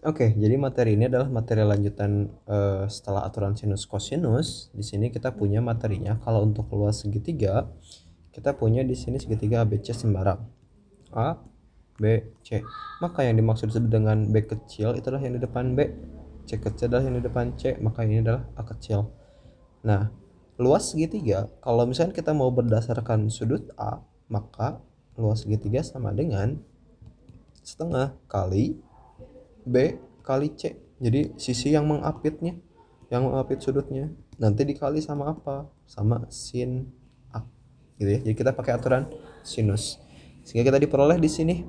Oke, jadi materi ini adalah materi lanjutan setelah aturan sinus kosinus. Di sini kita punya materinya. Kalau untuk luas segitiga, kita punya di sini segitiga ABC sembarang A, B, C. Maka yang dimaksud dengan B kecil itulah yang di depan B, C kecil adalah yang di depan C, maka ini adalah A kecil. Nah, luas segitiga, kalau misalnya kita mau berdasarkan sudut A, maka luas segitiga sama dengan setengah kali B kali C. Jadi sisi yang mengapitnya, yang mengapit sudutnya, nanti dikali sama apa? Sama sin A. Gitu ya. Jadi kita pakai aturan sinus. Sehingga kita diperoleh di sini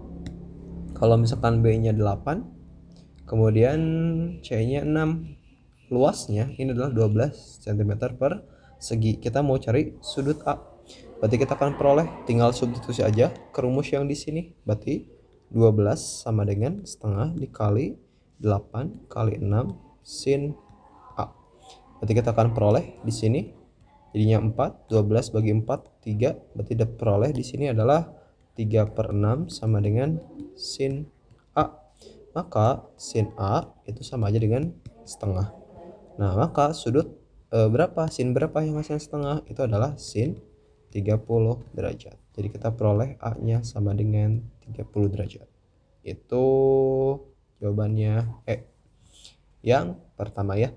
kalau misalkan B-nya 8, kemudian C-nya 6. Luasnya ini adalah 12 cm per segi. Kita mau cari sudut A. Berarti kita akan peroleh, tinggal substitusi aja ke rumus yang di sini. Berarti 12 sama dengan setengah dikali 8 kali 6 sin A. Berarti kita akan peroleh di sini jadinya 4, 12 bagi 4, 3. Berarti diperoleh di sini adalah 3/6 sama dengan sin A. Maka sin A itu sama aja dengan setengah. Nah, maka sudut berapa? Sin berapa yang hasilnya setengah? Itu adalah sin 30 derajat. Jadi kita peroleh A-nya sama dengan 30 derajat. Itu jawabannya E. Yang pertama ya.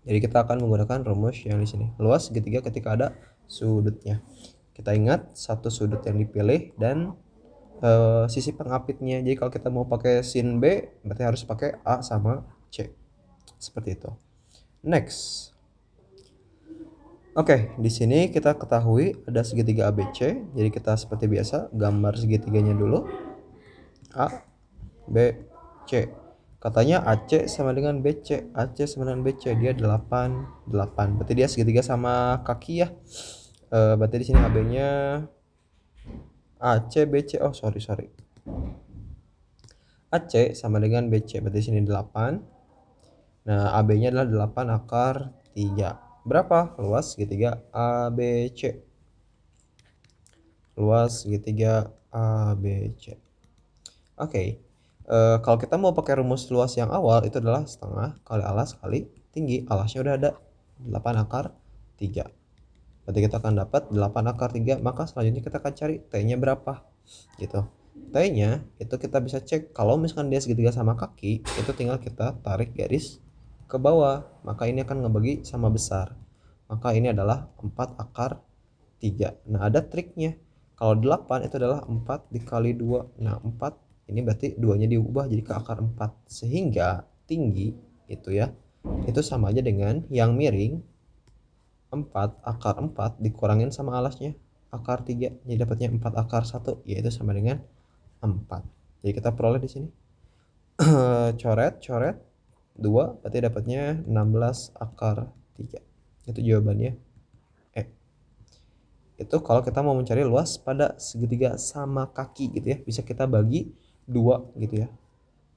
Jadi kita akan menggunakan rumus yang di sini. Luas segitiga ketika ada sudutnya. Kita ingat satu sudut yang dipilih dan sisi pengapitnya. Jadi kalau kita mau pakai sin B, berarti harus pakai A sama C. Seperti itu. Next. Oke, di sini kita ketahui ada segitiga ABC. Jadi kita seperti biasa gambar segitiganya dulu. A, B, C. Katanya AC sama dengan BC. AC sama dengan BC, dia 8, 8. Berarti dia segitiga sama kaki ya. Berarti di sini AB-nya AC, BC. Oh, sorry. AC sama dengan BC. Berarti di sini 8. Nah, AB-nya adalah 8 akar 3. Berapa luas segitiga ABC? Luas segitiga ABC. Oke. Kalau kita mau pakai rumus luas yang awal itu adalah setengah kali alas kali tinggi. Alasnya udah ada 8 akar 3. Berarti kita akan dapat 8 akar 3. Maka selanjutnya kita akan cari T-nya berapa gitu. T-nya itu kita bisa cek. Kalau misalkan dia segitiga sama kaki, itu tinggal kita tarik garis ke bawah. Maka ini akan ngebagi sama besar. Maka ini adalah 4 akar 3. Nah, ada triknya. Kalau 8 itu adalah 4 dikali 2. Nah, 4 ini berarti 2-nya diubah jadi ke akar 4. Sehingga tinggi itu ya, itu sama aja dengan yang miring 4 akar 4 dikurangin sama alasnya akar 3. Jadi dapatnya 4 akar 1, yaitu sama dengan 4. Jadi kita peroleh di sini. Coret 2, berarti dapatnya 16 akar 3. Itu jawabannya E. Itu kalau kita mau mencari luas pada segitiga sama kaki gitu ya, bisa kita bagi 2 gitu ya.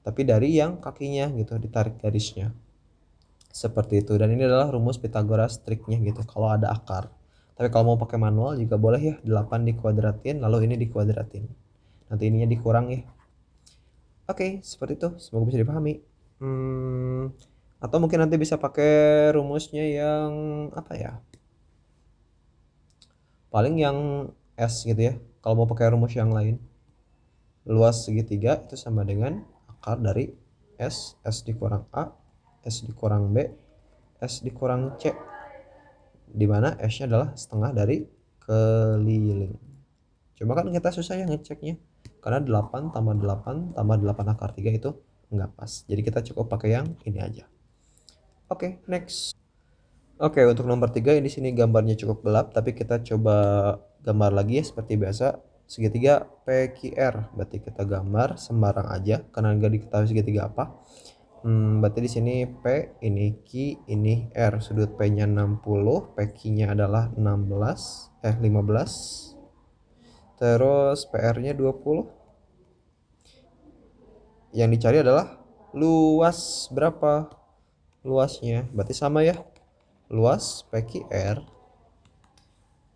Tapi dari yang kakinya gitu ditarik garisnya. Seperti itu. Dan ini adalah rumus Pythagoras triknya gitu kalau ada akar. Tapi kalau mau pakai manual juga boleh ya, 8 dikuadratin lalu ini dikuadratin. Nanti ininya dikurang ya. Oke, seperti itu. Semoga bisa dipahami. Atau mungkin nanti bisa pakai rumusnya yang apa ya? Paling yang S gitu ya. Kalau mau pakai rumus yang lain. Luas segitiga itu sama dengan akar dari S dikurang A, S dikurang B, S dikurang C. Dimana S-nya adalah setengah dari keliling. Cuma kan kita susah ya ngeceknya. Karena 8 tambah 8 tambah 8 akar 3 itu nggak pas. Jadi kita cukup pakai yang ini aja. Oke, next. Oke, untuk nomor 3 di sini gambarnya cukup gelap, tapi kita coba gambar lagi ya seperti biasa. Segitiga PQR, berarti kita gambar sembarang aja karena nggak diketahui segitiga apa. Berarti di sini P, ini Q, ini R. Sudut P-nya 60, PQ-nya adalah 15. Terus PR-nya 20. Yang dicari adalah luas berapa? Luasnya berarti sama ya. Luas PQR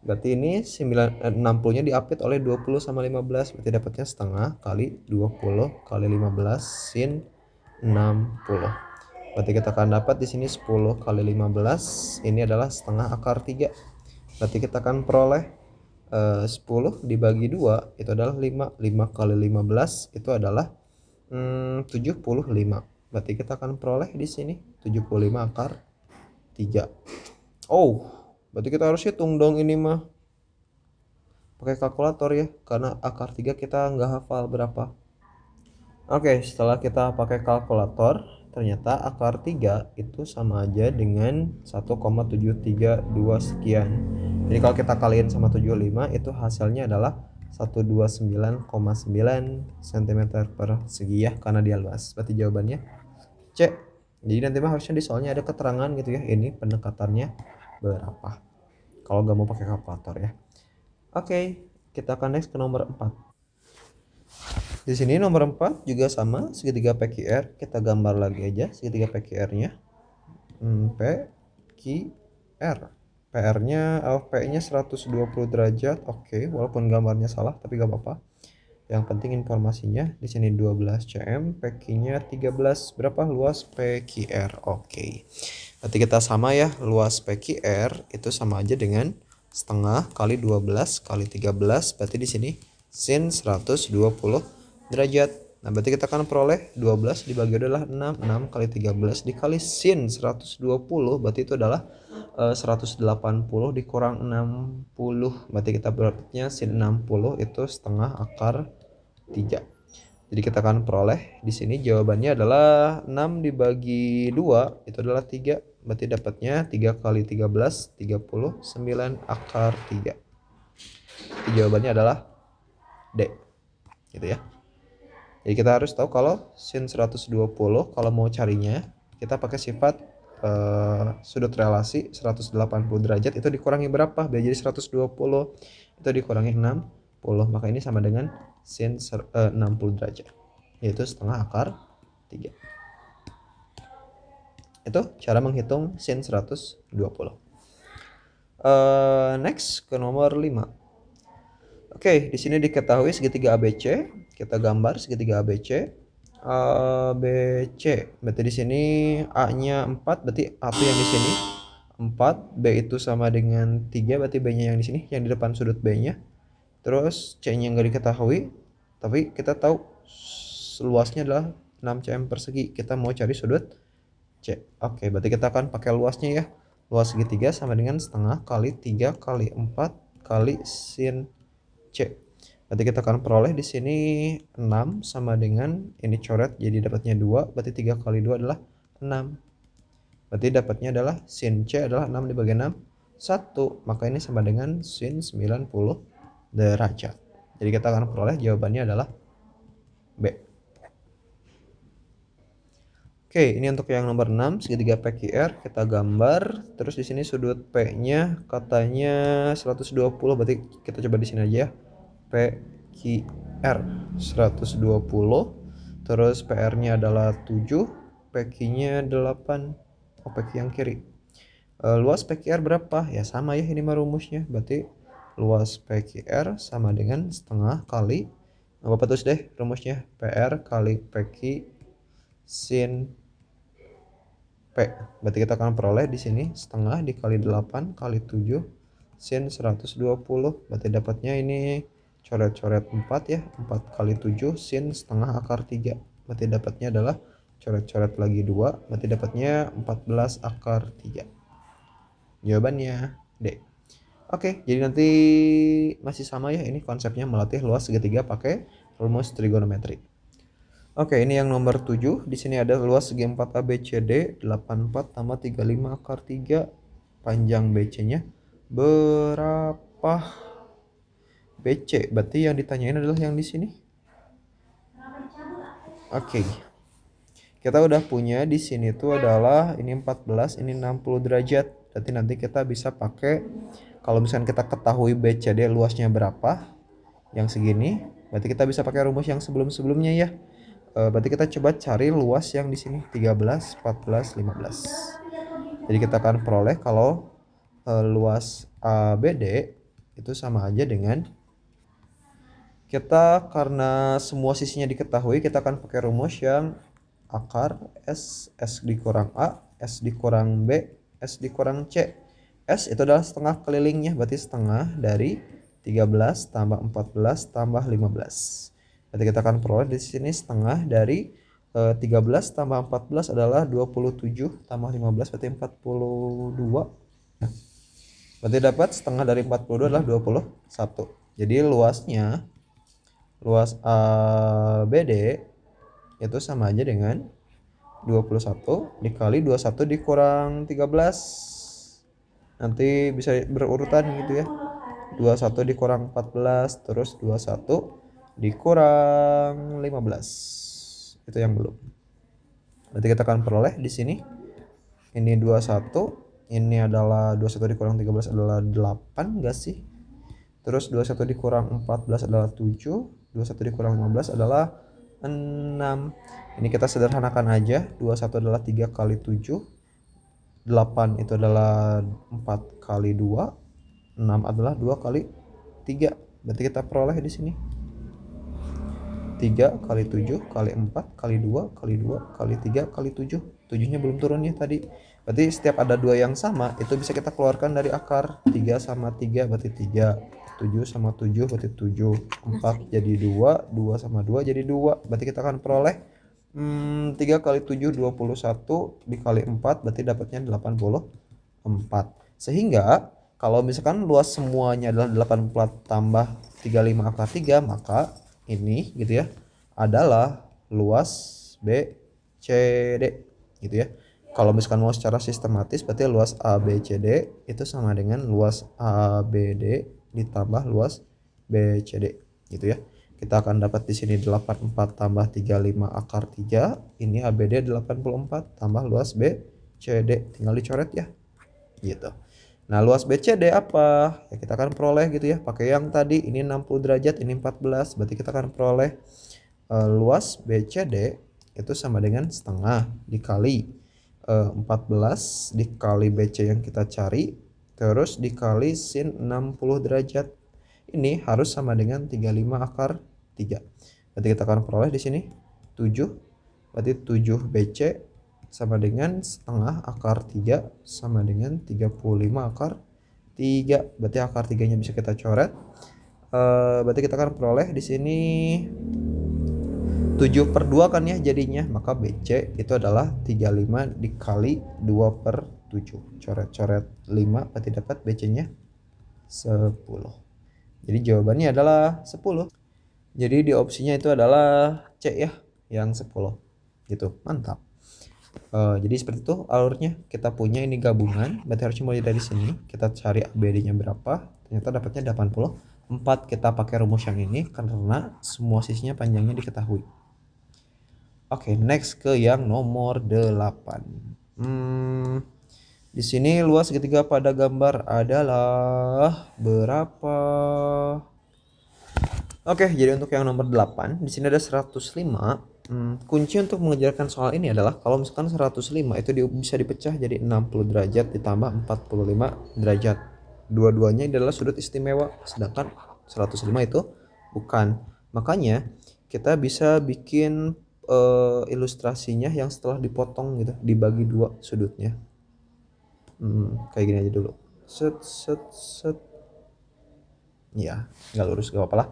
berarti ini 60-nya diapit oleh 20 sama 15, berarti dapatnya setengah kali 20 kali 15 sin Berarti kita akan dapat di sini 10 kali 15 ini adalah setengah akar 3. Berarti kita akan peroleh 10 dibagi 2 itu adalah 5. 5 kali 15 itu adalah 75. Berarti kita akan peroleh di sini 75 akar 3. Oh, berarti kita harus hitung dong ini mah pakai kalkulator ya, karena akar 3 kita nggak hafal berapa. Oke, setelah kita pakai kalkulator, ternyata akar 3 itu sama aja dengan 1,732 sekian. Jadi kalau kita kaliin sama 75 itu hasilnya adalah 129,9 cm persegi ya, karena dia luas. Berarti jawabannya C. Jadi nanti mah harusnya di soalnya ada keterangan gitu ya, ini pendekatannya berapa. Kalau nggak mau pakai kalkulator ya. Oke, kita akan next ke nomor 4. Di sini nomor 4 juga sama, segitiga PQR. Kita gambar lagi aja segitiga PQR-nya. PQR. PR-nya P-nya 120 derajat. Oke, walaupun gambarnya salah tapi gak apa-apa. Yang penting informasinya di sini 12 cm, PQ-nya 13. Berapa luas PQR? Oke. Berarti kita sama ya, luas PQR itu sama aja dengan setengah kali 12 kali 13. Berarti di sini sin 120 derajat. Nah, berarti kita akan peroleh 12 dibagi adalah 6. 6 kali 13 dikali sin 120, berarti itu adalah 180 dikurang 60. Berarti kita dapatnya sin 60 itu setengah akar 3. Jadi kita akan peroleh di sini jawabannya adalah 6 dibagi 2 itu adalah 3. Berarti dapatnya 3 kali 13 39 akar 3. Jadi jawabannya adalah D. Gitu ya. Jadi kita harus tahu kalau sin 120 kalau mau carinya kita pakai sifat sudut relasi 180 derajat itu dikurangi berapa biar jadi 120, itu dikurangi 60, maka ini sama dengan sin 60 derajat, yaitu setengah akar 3. Itu cara menghitung sin 120. Next ke nomor 5. Oke, di sini diketahui segitiga ABC. Kita gambar segitiga ABC. ABC. Berarti di sini A-nya 4, berarti A itu yang di sini 4, B itu sama dengan 3, berarti B-nya yang di sini, yang di depan sudut B-nya. Terus C-nya nggak diketahui, tapi kita tahu luasnya adalah 6 cm persegi. Kita mau cari sudut C. Oke, berarti kita akan pakai luasnya ya. Luas segitiga sama dengan setengah kali 3 kali 4 kali sin C. Berarti kita akan peroleh di sini 6 sama dengan ini coret jadi dapatnya 2, berarti 3 kali 2 adalah 6. Berarti dapatnya adalah sin C adalah 6 dibagi 6 1, maka ini sama dengan sin 90 derajat. Jadi kita akan peroleh jawabannya adalah B. Oke, ini untuk yang nomor 6 segitiga PQR kita gambar. Terus di sini sudut P-nya katanya 120, berarti kita coba di sini aja ya. PQR 120. Terus PR-nya adalah 7, PQ-nya 8. Oh, PQ yang kiri. Luas PQR berapa? Ya sama ya ini mah rumusnya. Berarti luas PQR sama dengan setengah kali apa terus deh rumusnya, PR kali PQ sin P. Berarti kita akan peroleh di sini setengah dikali 8 kali 7 sin 120. Berarti dapatnya ini coret-coret 4 ya. 4 kali 7 sin setengah akar 3. Berarti dapatnya adalah coret-coret lagi 2. Berarti dapatnya 14 akar 3. Jawabannya D. Oke, jadi nanti masih sama ya, ini konsepnya melatih luas segitiga pakai rumus trigonometri. Oke, ini yang nomor 7. Di sini ada luas segi 4 ABCD 84 tambah 35 akar 3. Panjang BC-nya berapa? BC. Berarti yang ditanyain adalah yang di sini. Oke. Kita udah punya di sini tuh adalah ini 14, ini 60 derajat. Berarti nanti kita bisa pakai kalau misalkan kita ketahui BCD luasnya berapa yang segini, berarti kita bisa pakai rumus yang sebelum-sebelumnya ya. Berarti kita coba cari luas yang di sini 13, 14, 15. Jadi kita akan peroleh kalau luas ABD itu sama aja dengan kita, karena semua sisinya diketahui, kita akan pakai rumus yang akar S dikurang A, S dikurang B, S dikurang C. S itu adalah setengah kelilingnya, berarti setengah dari 13 tambah 14 tambah 15. Berarti kita akan peroleh di sini setengah dari 13 tambah 14 adalah 27 tambah 15 berarti 42. Berarti dapat setengah dari 42 adalah 21. Jadi luas ABD itu sama aja dengan 21 dikali 21 dikurang 13. Nanti bisa berurutan gitu ya. 21 dikurang 14 terus 21 dikurang 15. Itu yang belum. Berarti kita akan peroleh di sini ini 21, ini adalah 21 dikurang 13 adalah 8 enggak sih? Terus 21 dikurang 14 adalah 7, 21 dikurang 15 adalah 6. Ini kita sederhanakan aja, 21 adalah 3 kali 7, 8 itu adalah 4 kali 2, 6 adalah 2 kali 3. Berarti kita peroleh di sini 3 kali 7 kali 4 kali 2 kali 2 kali 3 kali 7. 7-nya belum turun ya tadi. Berarti setiap ada 2 yang sama itu bisa kita keluarkan dari akar. 3 sama 3 berarti 3. 7 sama 7 berarti 7. 4 jadi 2, 2 sama 2 jadi 2. Berarti kita akan peroleh 3 kali 7 21 dikali 4 berarti dapatnya 84. Sehingga kalau misalkan luas semuanya adalah 84 tambah 35 akar 3, maka ini gitu ya adalah luas BCD gitu ya. Kalau misalkan mau secara sistematis berarti luas ABCD itu sama dengan luas ABD ditambah luas BCD gitu ya. Kita akan dapat di sini 84 tambah 35 akar 3, ini ABD 84 tambah luas BCD, tinggal dicoret ya gitu. Nah, luas BCD apa? Ya kita akan peroleh gitu ya, pakai yang tadi ini 60 derajat, ini 14, berarti kita akan peroleh luas BCD itu sama dengan setengah dikali 14 dikali BC yang kita cari, terus dikali sin 60 derajat. Ini harus sama dengan 35 akar 3. Berarti kita akan peroleh di sini 7. Berarti 7 BC sama dengan setengah akar 3 sama dengan 35 akar 3. Berarti akar 3-nya bisa kita coret. Berarti kita akan peroleh di sini 7/2 kan ya jadinya. Maka BC itu adalah 35 dikali 2/7. Coret-coret 5 berarti dapat BC-nya 10. Jadi jawabannya adalah 10. Jadi di opsinya itu adalah C ya, yang 10 gitu. Mantap. Jadi seperti itu alurnya. Kita punya ini gabungan, berarti harusnya mulai dari sini kita cari ABD-nya berapa, ternyata dapatnya 84. Kita pakai rumus yang ini karena semua sisinya panjangnya diketahui. Oke, next ke yang nomor 8. Di sini luas segitiga pada gambar adalah berapa? Oke, jadi untuk yang nomor 8, di sini ada 105. Kunci untuk mengejarkan soal ini adalah kalau misalkan 105 itu bisa dipecah jadi 60 derajat ditambah 45 derajat. Dua-duanya adalah sudut istimewa, sedangkan 105 itu bukan. Makanya kita bisa bikin ilustrasinya yang setelah dipotong gitu, dibagi dua sudutnya. Kayak gini aja dulu. Set set set. Ya, nggak lurus gak apa-apa lah.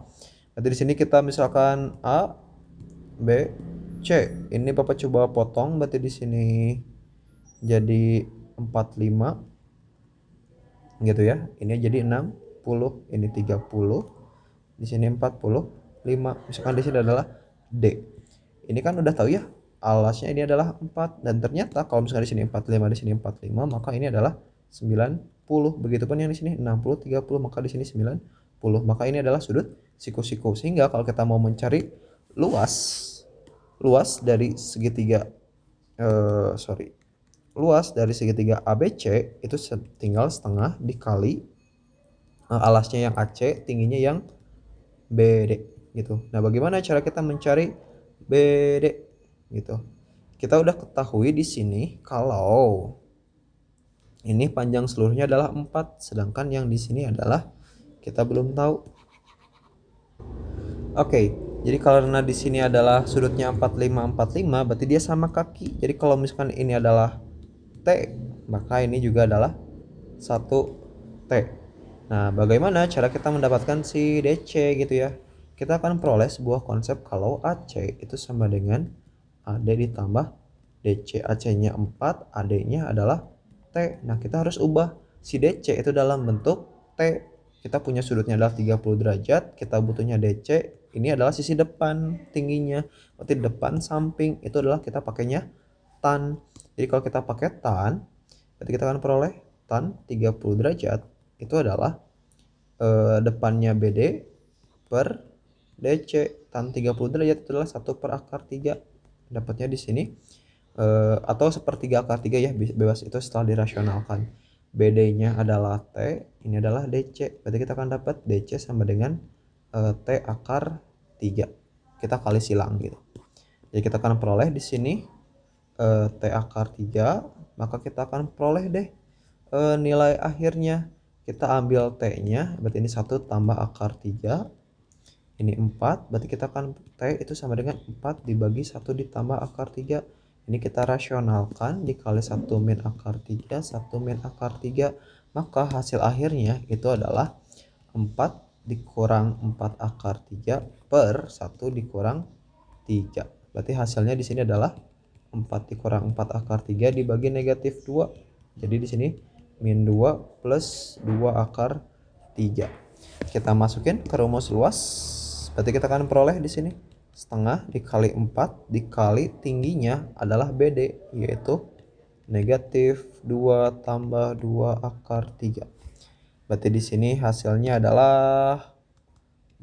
Nanti di sini kita misalkan A, B, C. Ini Bapak coba potong, berarti di sini jadi 45 gitu ya. Ini jadi 60, ini 30. Di sini 45. Misalkan di sini adalah D. Ini kan udah tahu ya, alasnya ini adalah 4 dan ternyata kalau misalkan di sini 45, di sini 45, maka ini adalah 90. Begitupun yang di sini 60, 30, maka di sini 90. Maka ini adalah sudut siku-siku. Sehingga kalau kita mau mencari luas dari segitiga luas dari segitiga ABC itu tinggal setengah dikali alasnya yang AC, tingginya yang BD gitu. Nah, bagaimana cara kita mencari BD gitu? Kita udah ketahui di sini kalau ini panjang seluruhnya adalah 4, sedangkan yang di sini adalah kita belum tahu. Oke, Jadi karena di sini adalah sudutnya 45 berarti dia sama kaki. Jadi kalau misalkan ini adalah T, maka ini juga adalah 1 T. Nah, bagaimana cara kita mendapatkan si DC gitu ya? Kita akan peroleh sebuah konsep kalau AC itu sama dengan AD ditambah DC. AC-nya 4, AD-nya adalah T. Nah, kita harus ubah si DC itu dalam bentuk T. Kita punya sudutnya adalah 30 derajat, kita butuhnya DC. Ini adalah sisi depan tingginya. Berarti depan samping itu adalah kita pakainya tan. Jadi kalau kita pakai tan, berarti kita akan peroleh tan 30 derajat itu adalah depannya BD per DC. Tan 30 derajat itu adalah 1/3. Dapatnya di sini atau 1/3 ya, bebas itu setelah dirasionalkan. BD-nya adalah T, ini adalah DC. Berarti kita akan dapat DC sama dengan T/3. Kita kali silang gitu. Jadi kita akan peroleh di sini T/3, maka kita akan peroleh deh nilai akhirnya. Kita ambil T-nya, berarti ini 1 tambah akar 3, ini 4, berarti kita akan T itu sama dengan 4 dibagi 1 ditambah akar 3. Ini kita rasionalkan, dikali 1 min akar 3, 1 min akar 3, maka hasil akhirnya itu adalah 4 dikurang 4 akar 3 per 1 dikurang 3. Berarti hasilnya di sini adalah 4 dikurang 4 akar 3 dibagi negatif 2. Jadi di sini min 2 plus 2 akar 3. Kita masukin ke rumus luas. Berarti kita akan peroleh di sini setengah dikali 4 dikali tingginya adalah BD, yaitu negatif 2 tambah 2 akar 3. Berarti di sini hasilnya adalah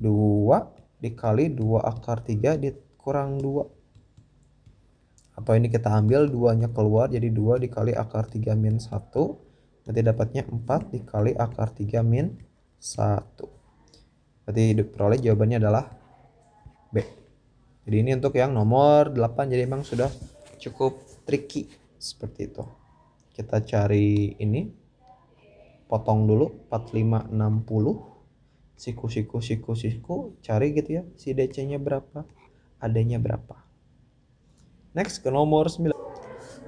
2 dikali 2 akar 3 dikurang 2. Atau ini kita ambil 2-nya keluar, jadi 2 dikali akar 3 min 1. Berarti dapatnya 4 dikali akar 3 min 1. Berarti diperoleh jawabannya adalah B. Jadi ini untuk yang nomor 8. Jadi memang sudah cukup tricky seperti itu. Kita cari ini. Potong dulu 45 60. Siku cari gitu ya. Si DC-nya berapa? AD-nya berapa? Next ke nomor 9.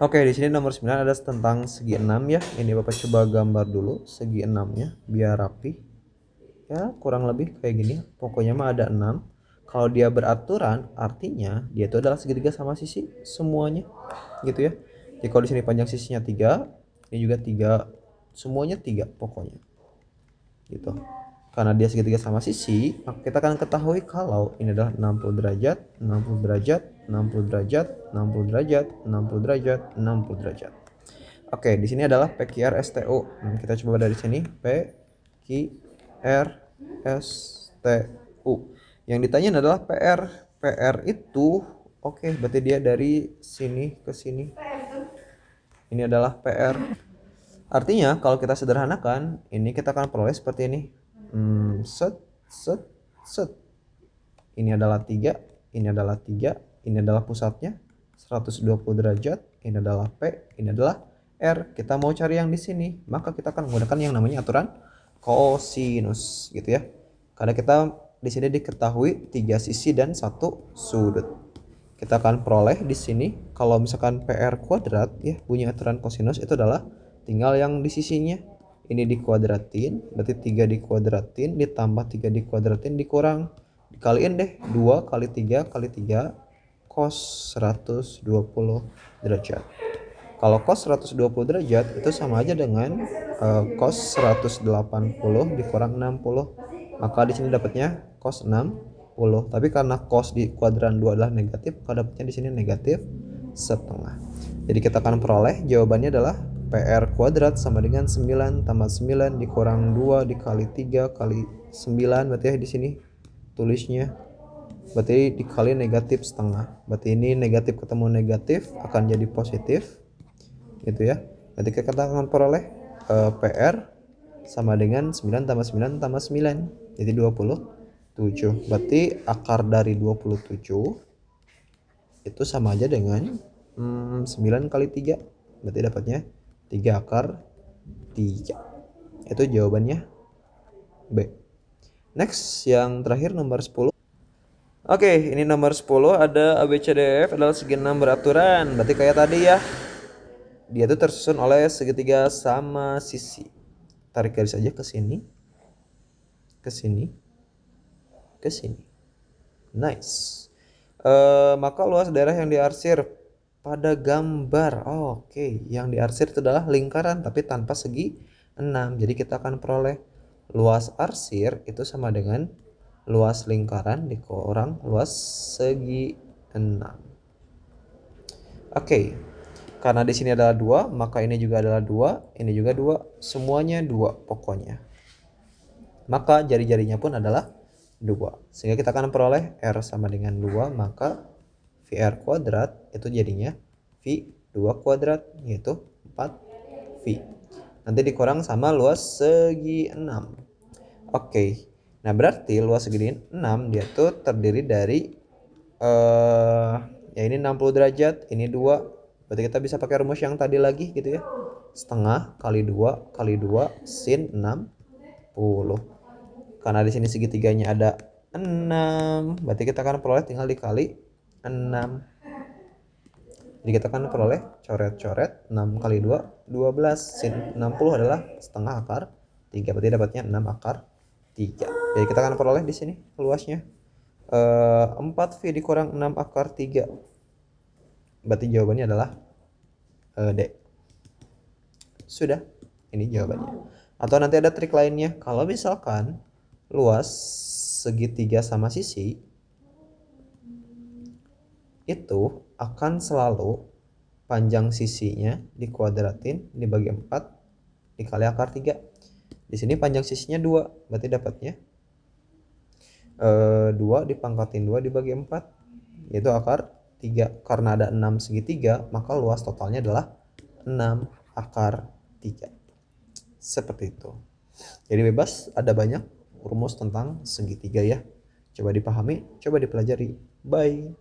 Oke, di sini nomor 9 ada tentang segi 6 ya. Ini Bapak coba gambar dulu segi 6-nya biar rapi. Ya, kurang lebih kayak gini. Pokoknya mah ada 6. Kalau dia beraturan, artinya dia itu adalah segitiga sama sisi semuanya. Gitu ya. Jadi kalau di sini panjang sisinya 3, ini juga 3, semuanya 3 pokoknya. Gitu. Karena dia segitiga sama sisi, maka kita akan ketahui kalau ini adalah 60 derajat, 60 derajat, 60 derajat, 60 derajat, 60 derajat, 60 derajat. Oke, di sini adalah PQR STO. Kita coba dari sini PQR STU. Yang ditanya adalah PR. PR itu oke, berarti dia dari sini ke sini. Ini adalah PR. Artinya kalau kita sederhanakan, ini kita akan peroleh seperti ini. Set. Ini adalah 3, ini adalah 3, ini adalah pusatnya 120 derajat, ini adalah P, ini adalah R. Kita mau cari yang di sini, maka kita akan menggunakan yang namanya aturan kosinus gitu ya. Karena kita di sini diketahui 3 sisi dan 1 sudut. Kita akan peroleh di sini kalau misalkan PR kuadrat ya, bunyi aturan kosinus itu adalah tinggal yang di sisinya. Ini dikuadratin, berarti 3 dikuadratin ditambah 3 dikuadratin dikurang, dikaliin deh 2 kali 3 kali 3 cos 120 derajat. Kalau cos 120 derajat itu sama aja dengan cos 180 dikurang 60. Maka di sini dapatnya cos 60. Tapi karena cos di kuadran 2 adalah negatif, maka dapatnya di sini negatif setengah. Jadi kita akan peroleh jawabannya adalah PR kuadrat sama dengan 9 tambah 9 dikurang 2 dikali 3 kali 9. Berarti ya di sini tulisnya berarti dikali negatif setengah. Berarti ini negatif ketemu negatif akan jadi positif gitu ya. Berarti kita akan peroleh PR sama dengan 9 tambah 9 tambah 9, jadi 27. Berarti akar dari 27 itu sama aja dengan 9 kali 3. Berarti dapatnya 3 akar 3. Itu jawabannya B. Next, yang terakhir nomor 10. Oke, ini nomor 10 ada ABCDF adalah segi 6 beraturan. Berarti kayak tadi ya. Dia tuh tersusun oleh segitiga sama sisi. Tarik garis aja ke sini. Ke sini. Ke sini. Nice. Maka luas daerah yang diarsir pada gambar. Oke, yang diarsir itu adalah lingkaran tapi tanpa segi 6. Jadi kita akan peroleh luas arsir itu sama dengan luas lingkaran dikurang luas segi 6. Oke. Karena di sini adalah 2, maka ini juga adalah 2, ini juga 2, semuanya 2 pokoknya. Maka jari-jarinya pun adalah 2. Sehingga kita akan peroleh R sama dengan 2, maka VR kuadrat itu jadinya V2 kuadrat, yaitu 4V. Nanti dikurang sama luas segi 6. Oke. Nah, berarti luas segi 6 dia tuh terdiri dari ya ini 60 derajat, ini 2. Berarti kita bisa pakai rumus yang tadi lagi gitu ya. Setengah kali 2 kali 2 sin 60. Karena di sini segitiganya ada 6, berarti kita akan peroleh tinggal dikali 6. Jadi kita akan peroleh coret-coret 6 kali 2 12 sin 60 adalah setengah akar 3. Berarti dapatnya 6 akar 3. Jadi kita akan peroleh di sini luasnya 4V dikurang 6 akar 3. Berarti jawabannya adalah D. Sudah, ini jawabannya. Atau nanti ada trik lainnya. Kalau misalkan luas segitiga sama sisi itu akan selalu panjang sisinya dikuadratin dibagi 4 dikali akar 3. Di sini panjang sisinya 2, berarti dapatnya 2 dipangkatin 2 dibagi 4, yaitu akar 3. Karena ada 6 segitiga, maka luas totalnya adalah 6 akar 3. Seperti itu. Jadi bebas, ada banyak rumus tentang segitiga ya. Coba dipahami, coba dipelajari. Bye.